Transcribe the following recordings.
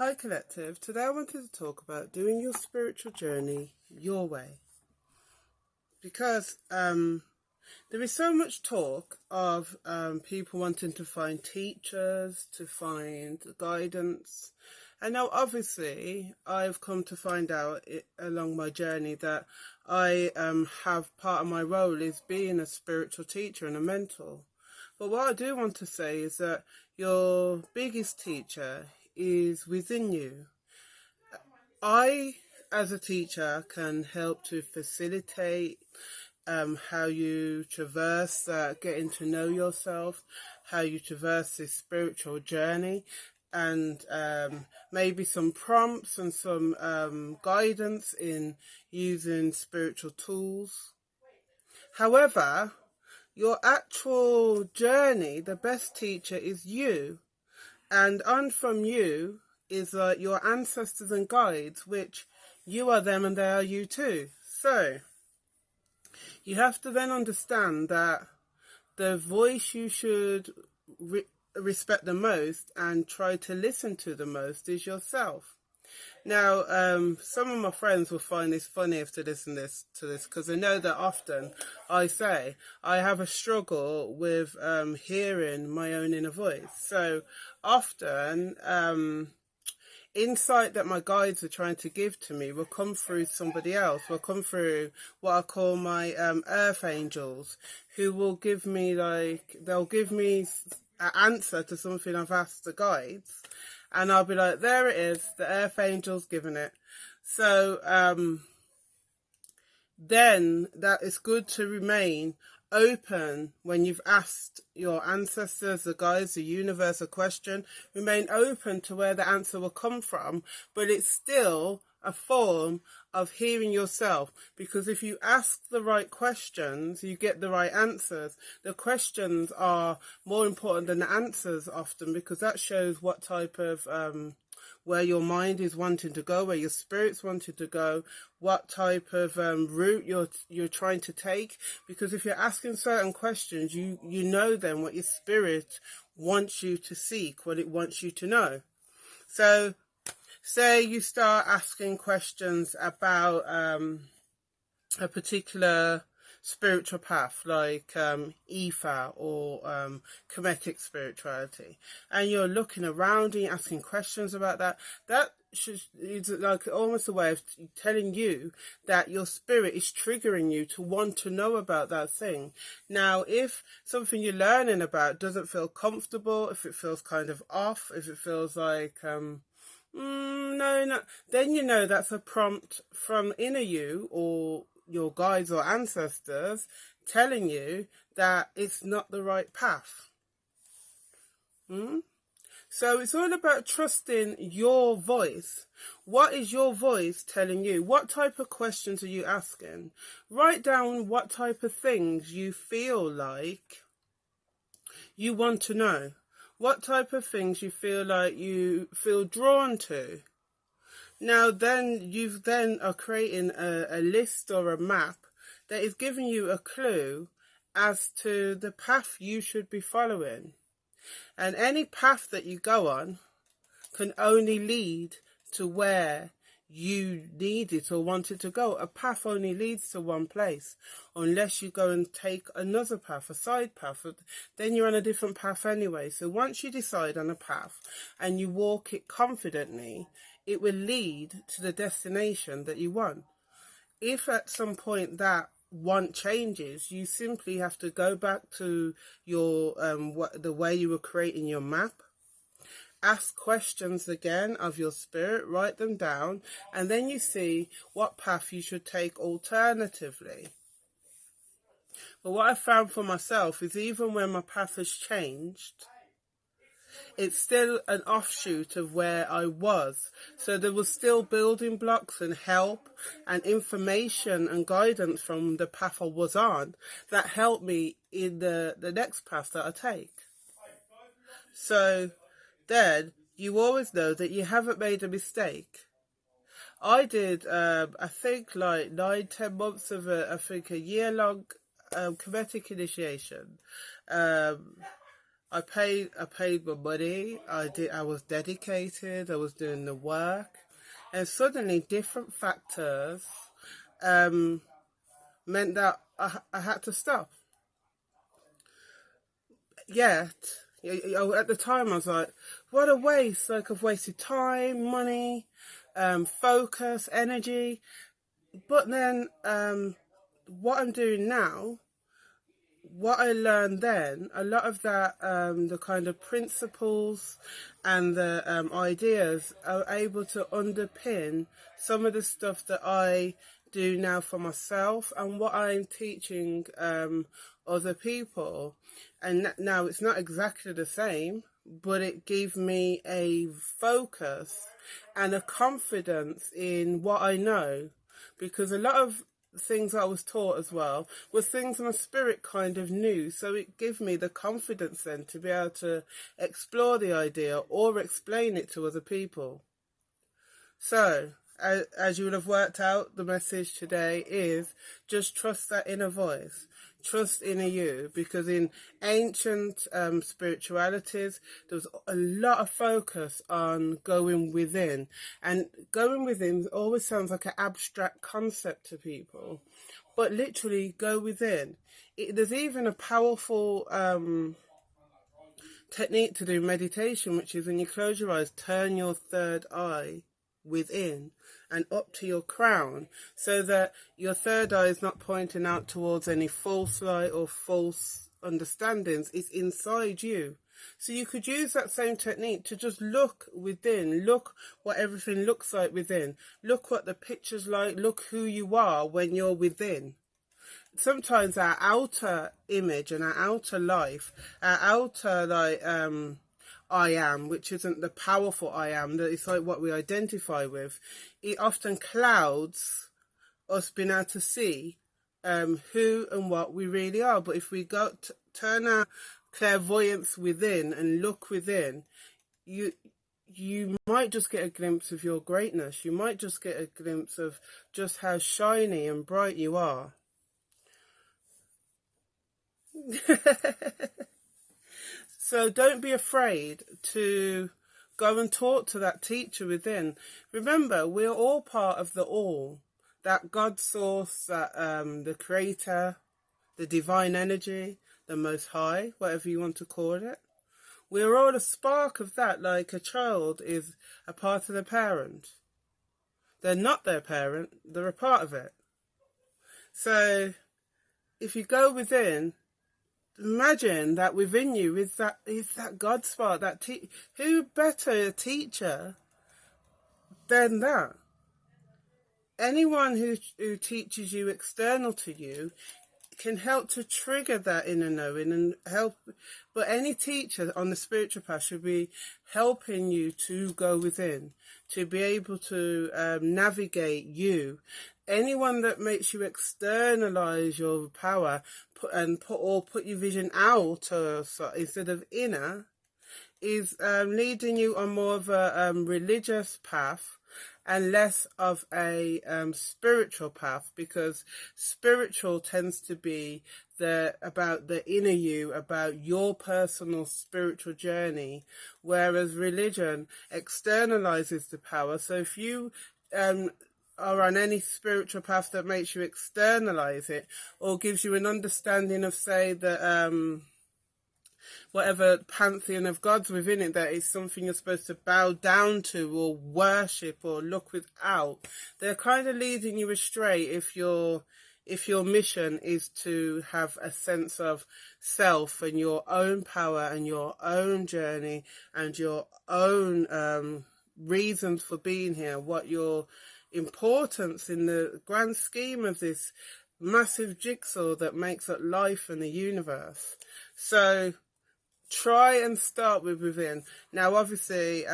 Hi Collective, today I wanted to talk about doing your spiritual journey your way. Because there is so much talk of people wanting to find teachers, to find guidance. And now obviously I've come to find out along my journey that I have part of my role is being a spiritual teacher and a mentor. But what I do want to say is that your biggest teacher is within you. I, as a teacher, can help to facilitate how you traverse getting to know yourself, how you traverse this spiritual journey, and maybe some prompts and some guidance in using spiritual tools. However, your actual journey, the best teacher is you. And on from you is your ancestors and guides, which you are them and they are you too. So you have to then understand that the voice you should respect the most and try to listen to the most is yourself. Now, some of my friends will find this funny if to listen to this because they know that often I say I have a struggle with hearing my own inner voice. So often, insight that my guides are trying to give to me will come through somebody else, will come through what I call my earth angels, who will give me they'll give me an answer to something I've asked the guides. And I'll be like, there it is, the earth angel's given it. So then that it's good to remain open when you've asked your ancestors, the guides, the universe a question. Remain open to where the answer will come from, but it's still a form of hearing yourself, because if you ask the right questions, you get the right answers. The questions are more important than the answers often, because that shows what type of where your mind is wanting to go, where your spirit's wanting to go, what type of route you're trying to take. Because if you're asking certain questions, you know then what your spirit wants you to seek, what it wants you to know. So say you start asking questions about a particular spiritual path, like ether or Kemetic spirituality, and you're looking around and you're asking questions about that. That is like almost a way of telling you that your spirit is triggering you to want to know about that thing. Now, if something you're learning about doesn't feel comfortable, if it feels kind of off, if it feels like no, then you know that's a prompt from inner you or your guides or ancestors telling you that it's not the right path. So it's all about trusting your voice. What is your voice telling you? What type of questions are you asking? Write down what type of things you feel like you want to know. What type of things you feel like you feel drawn to. Now then, you are creating a list or a map that is giving you a clue as to the path you should be following. And any path that you go on can only lead to where you need it or want it to go. A path only leads to one place, unless you go and take another path, a side path, then you're on a different path anyway. So once you decide on a path and you walk it confidently, it will lead to the destination that you want. If at some point that want changes, you simply have to go back to your the way you were creating your map. Ask questions again of your spirit, write them down, and then you see what path you should take alternatively. But what I found for myself is even when my path has changed, it's still an offshoot of where I was. So there was still building blocks and help and information and guidance from the path I was on that helped me in the next path that I take. So then you always know that you haven't made a mistake. I did, I think, like 9-10 months of a year-long Kemetic initiation. I paid my money. I was dedicated. I was doing the work, and suddenly different factors meant that I had to stop. Yet, at the time, I was like, what a waste. Like, I've wasted time, money, focus, energy. But then, what I'm doing now, what I learned then, a lot of that, the kind of principles and the ideas are able to underpin some of the stuff that I do now for myself and what I'm teaching other people. And now it's not exactly the same, but it gave me a focus and a confidence in what I know, because a lot of things I was taught as well were things my spirit kind of knew, so it gave me the confidence then to be able to explore the idea or explain it to other people. So as you would have worked out, the message today is just trust that inner voice. Trust inner you, because in ancient spiritualities, there was a lot of focus on going within. And going within always sounds like an abstract concept to people. But literally, go within. There's even a powerful technique to do meditation, which is when you close your eyes, turn your third eye within and up to your crown, so that your third eye is not pointing out towards any false light or false understandings. It's inside you. So you could use that same technique to just look within, look what everything looks like within, look what the picture's like, look who you are when you're within. Sometimes our outer image and our outer life, our outer I am, which isn't the powerful I am, that it's like what we identify with, it often clouds us being able to see who and what we really are. But if we turn our clairvoyance within and look within, you might just get a glimpse of your greatness. You might just get a glimpse of just how shiny and bright you are. So don't be afraid to go and talk to that teacher within. Remember, we're all part of the all. That God source, that the creator, the divine energy, the most high, whatever you want to call it. We're all a spark of that, like a child is a part of the parent. They're not their parent, they're a part of it. So if you go within, imagine that within you is that God spark, that who better a teacher than that? Anyone who teaches you external to you can help to trigger that inner knowing and help. But any teacher on the spiritual path should be helping you to go within, to be able to navigate you. Anyone that makes you externalize your power put your vision out instead of inner is leading you on more of a religious path and less of a spiritual path, because spiritual tends to be about the inner you, about your personal spiritual journey, whereas religion externalizes the power. So if you are on any spiritual path that makes you externalize it or gives you an understanding of, say, that whatever pantheon of gods within it, that is something you're supposed to bow down to or worship or look without, they're kind of leading you astray if your mission is to have a sense of self and your own power and your own journey and your own reasons for being here, what your importance in the grand scheme of this massive jigsaw that makes up life and the universe. So try and start with within. Now, obviously,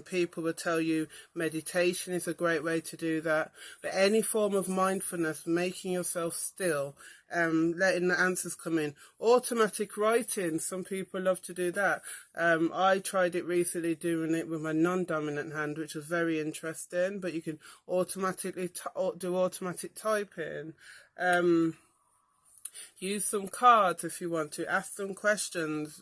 people will tell you meditation is a great way to do that, but any form of mindfulness, making yourself still, letting the answers come in. Automatic writing, some people love to do that. I tried it recently, doing it with my non-dominant hand, which was very interesting, but you can automatically do automatic typing. Use some cards if you want to. Ask them questions.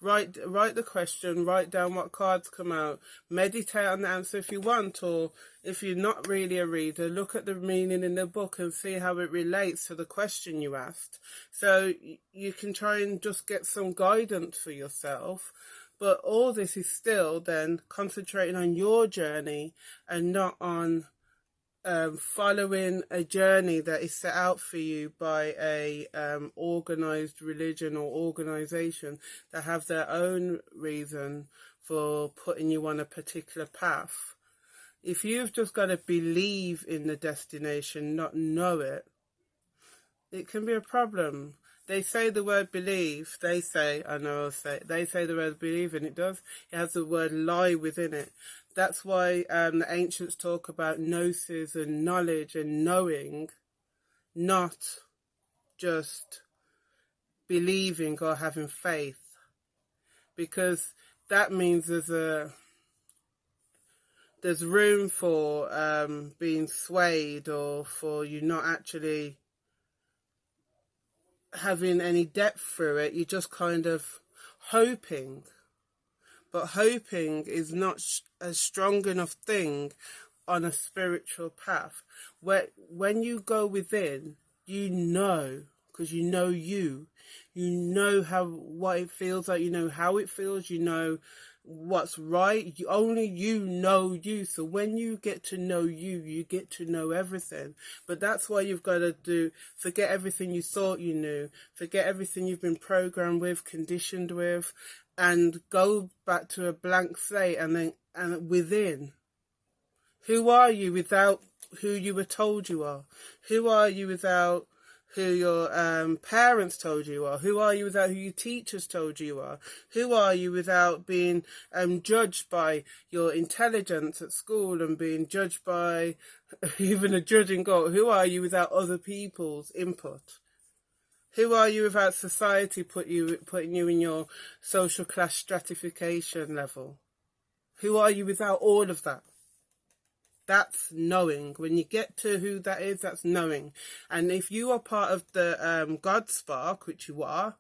Write the question. Write down what cards come out. Meditate on the answer if you want, or if you're not really a reader, look at the meaning in the book and see how it relates to the question you asked. So you can try and just get some guidance for yourself. But all this is still then concentrating on your journey and not on following a journey that is set out for you by a organized religion or organization that have their own reason for putting you on a particular path. If you've just got to believe in the destination, not know it, it can be a problem. They say the word believe. They say the word believe, and it does. It has the word lie within it. That's why the ancients talk about gnosis and knowledge and knowing, not just believing or having faith, because that means there's room for being swayed, or for you not actually having any depth through it. You're just kind of hoping. But hoping is not a strong enough thing on a spiritual path. When you go within, you know, because you know you know what it feels like, you know how it feels, you know what's right. Only you know you. So when you get to know you, you get to know everything. But that's why you've got to forget everything you thought you knew, forget everything you've been programmed with, conditioned with, and go back to a blank slate. And within, who are you without who you were told you are? Who are you without who your parents told you are? Who are you without who your teachers told you are? Who are you without being judged by your intelligence at school and being judged by even a judging God? Who are you without other people's input? Who are you without society putting you in your social class stratification level? Who are you without all of that? That's knowing. When you get to who that is, that's knowing. And if you are part of the God spark, which you are,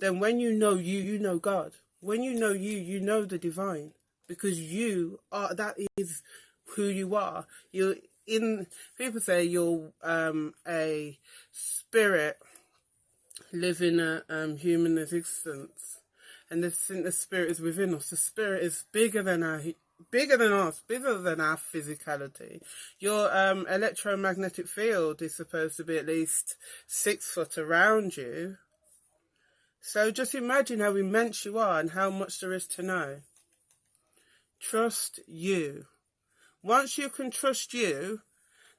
then when you know you, you know God. When you know you, you know the divine. Because you are, that is who you are. People say you're a spirit living a human existence. And the spirit is within us. The spirit is bigger than us, bigger than our physicality. Your electromagnetic field is supposed to be at least 6 foot around you. So just imagine how immense you are and how much there is to know. Trust you. Once you can trust you,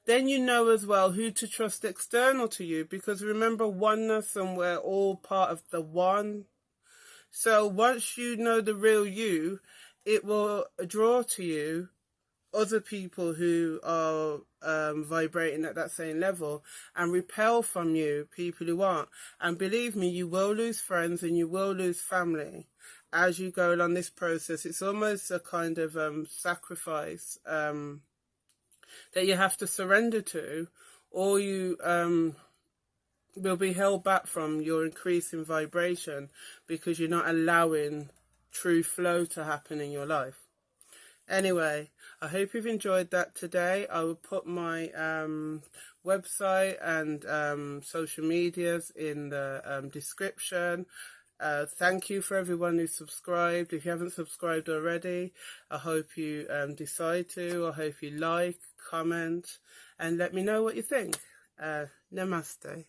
then you know as well who to trust external to you, because remember oneness, and we're all part of the one. So once you know the real you, it will draw to you other people who are vibrating at that same level, and repel from you people who aren't. And believe me, you will lose friends and you will lose family as you go along this process. It's almost a kind of sacrifice that you have to surrender to, or you will be held back from your increase in vibration because you're not allowing true flow to happen in your life. Anyway, I hope you've enjoyed that today. I will put my website and social medias in the description. Thank you for everyone who subscribed. If you haven't subscribed already, I hope you decide to. I hope you like, comment, and let me know what you think. Namaste.